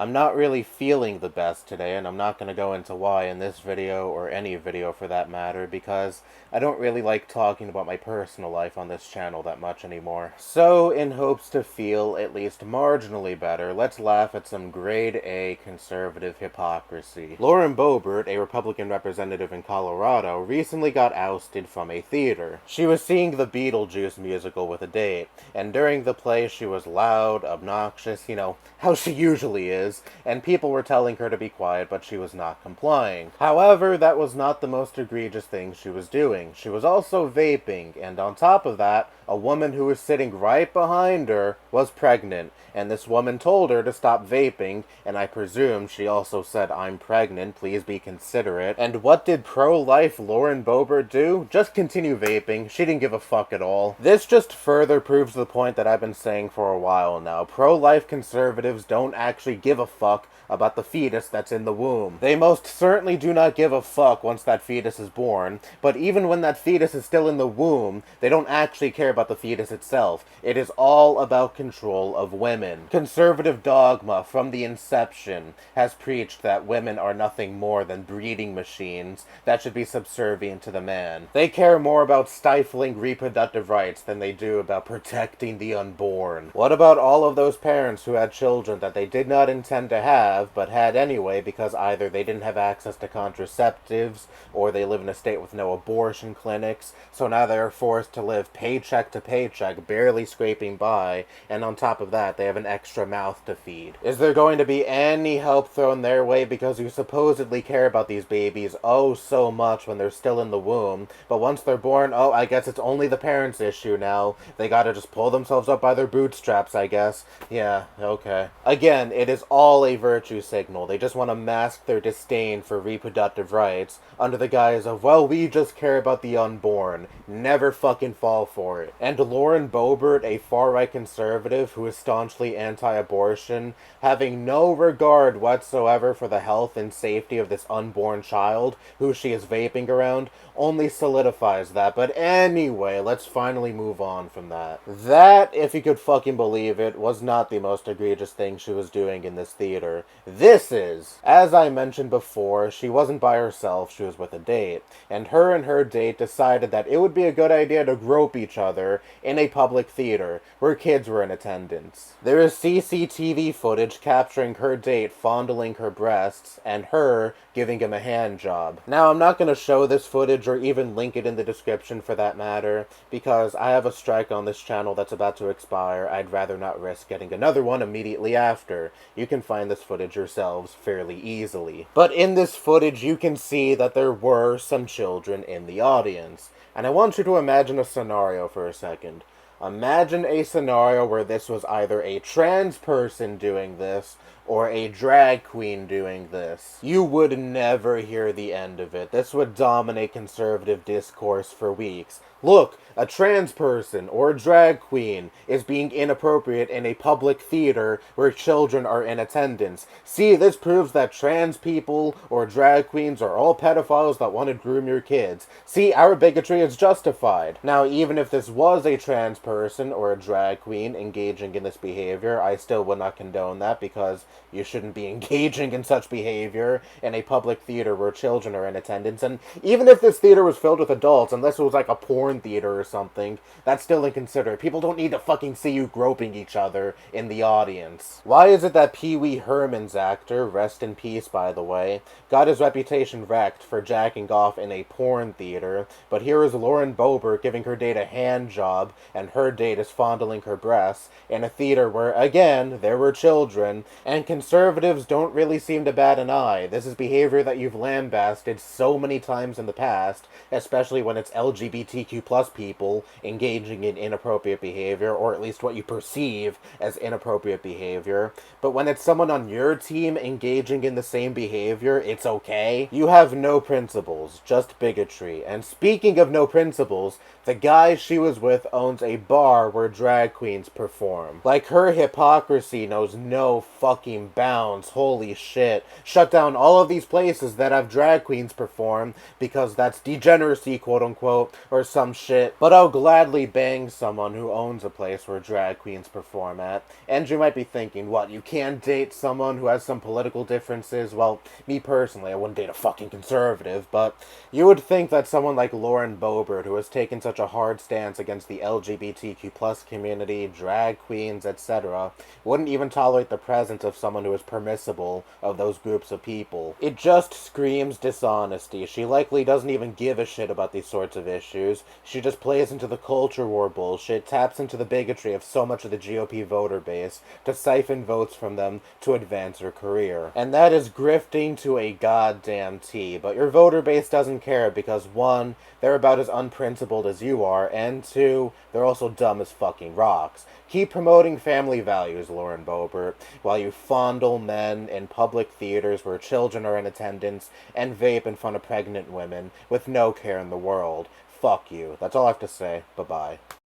I'm not really feeling the best today, and I'm not going to go into why in this video, or any video for that matter, because I don't really like talking about my personal life on this channel that much anymore. So, in hopes to feel at least marginally better, let's laugh at some grade A conservative hypocrisy. Lauren Boebert, a Republican representative in Colorado, recently got ousted from a theater. She was seeing the Beetlejuice musical with a date, and during the play she was loud, obnoxious, how she usually is, and people were telling her to be quiet, but she was not complying. However, that was not the most egregious thing she was doing. She was also vaping, and on top of that, a woman who was sitting right behind her was pregnant, and this woman told her to stop vaping, and I presume she also said, "I'm pregnant, please be considerate." And what did pro-life Lauren Boebert do? Just continue vaping. She didn't give a fuck at all. This just further proves the point that I've been saying for a while now. Pro-life conservatives don't actually give a fuck about the fetus that's in the womb. They most certainly do not give a fuck once that fetus is born, but even when that fetus is still in the womb, they don't actually care about the fetus itself. It is all about control of women. Conservative dogma from the inception has preached that women are nothing more than breeding machines that should be subservient to the man. They care more about stifling reproductive rights than they do about protecting the unborn. What about all of those parents who had children that they did not intend to have, but had anyway because either they didn't have access to contraceptives, or they live in a state with no abortion clinics, so now they are forced to live paycheck to paycheck, barely scraping by, and on top of that, they have an extra mouth to feed. Is there going to be any help thrown their way because you supposedly care about these babies oh so much when they're still in the womb, but once they're born, oh, I guess it's only the parents' issue now. They gotta just pull themselves up by their bootstraps, I guess. Yeah, okay. Again, it is all a virtue signal. They just want to mask their disdain for reproductive rights under the guise of, well, we just care about the unborn. Never fucking fall for it. And Lauren Boebert, a far-right conservative who is staunchly anti-abortion, having no regard whatsoever for the health and safety of this unborn child who she is vaping around, only solidifies that. But anyway, let's finally move on from that. That, if you could fucking believe it, was not the most egregious thing she was doing in this theater. This is. As I mentioned before, she wasn't by herself, she was with a date, and her date decided that it would be a good idea to grope each other in a public theater where kids were in attendance. There is CCTV footage capturing her date fondling her breasts and her giving him a hand job. Now, I'm not going to show this footage or even link it in the description for that matter, because I have a strike on this channel that's about to expire. I'd rather not risk getting another one immediately after. You can find this footage yourselves fairly easily. But in this footage, you can see that there were some children in the audience. And I want you to imagine a scenario for a second. Imagine a scenario where this was either a trans person doing this or a drag queen doing this. You would never hear the end of it. This would dominate conservative discourse for weeks. Look, a trans person or a drag queen is being inappropriate in a public theater where children are in attendance. See, this proves that trans people or drag queens are all pedophiles that want to groom your kids. See, our bigotry is justified. Now, even if this was a trans person or a drag queen engaging in this behavior, I still would not condone that, because you shouldn't be engaging in such behavior in a public theater where children are in attendance. And even if this theater was filled with adults, unless it was like a porn theater or something, that's still inconsiderate. People don't need to fucking see you groping each other in the audience. Why is it that Pee Wee Herman's actor, rest in peace by the way, got his reputation wrecked for jacking off in a porn theater, but here is Lauren Boebert giving her date a hand job, and her date is fondling her breasts in a theater where, again, there were children, and conservatives don't really seem to bat an eye. This is behavior that you've lambasted so many times in the past, especially when it's LGBTQ plus people engaging in inappropriate behavior, or at least what you perceive as inappropriate behavior. But when it's someone on your team engaging in the same behavior, it's okay. You have no principles, just bigotry. And speaking of no principles, the guy she was with owns a bar where drag queens perform. Like, her hypocrisy knows no fucking bounds. Holy shit. Shut down all of these places that have drag queens perform because that's degeneracy, quote unquote, or some some shit, but I'll gladly bang someone who owns a place where drag queens perform at. And you might be thinking, what, you can't date someone who has some political differences? Well, me personally, I wouldn't date a fucking conservative, but you would think that someone like Lauren Boebert, who has taken such a hard stance against the LGBTQ plus community, drag queens, etc., wouldn't even tolerate the presence of someone who is permissible of those groups of people. It just screams dishonesty. She likely doesn't even give a shit about these sorts of issues. She just plays into the culture war bullshit, taps into the bigotry of so much of the GOP voter base to siphon votes from them to advance her career. And that is grifting to a goddamn T. But your voter base doesn't care because, one, they're about as unprincipled as you are, and two, they're also dumb as fucking rocks. Keep promoting family values, Lauren Boebert, while you fondle men in public theaters where children are in attendance and vape in front of pregnant women with no care in the world. Fuck you. That's all I have to say. Bye-bye.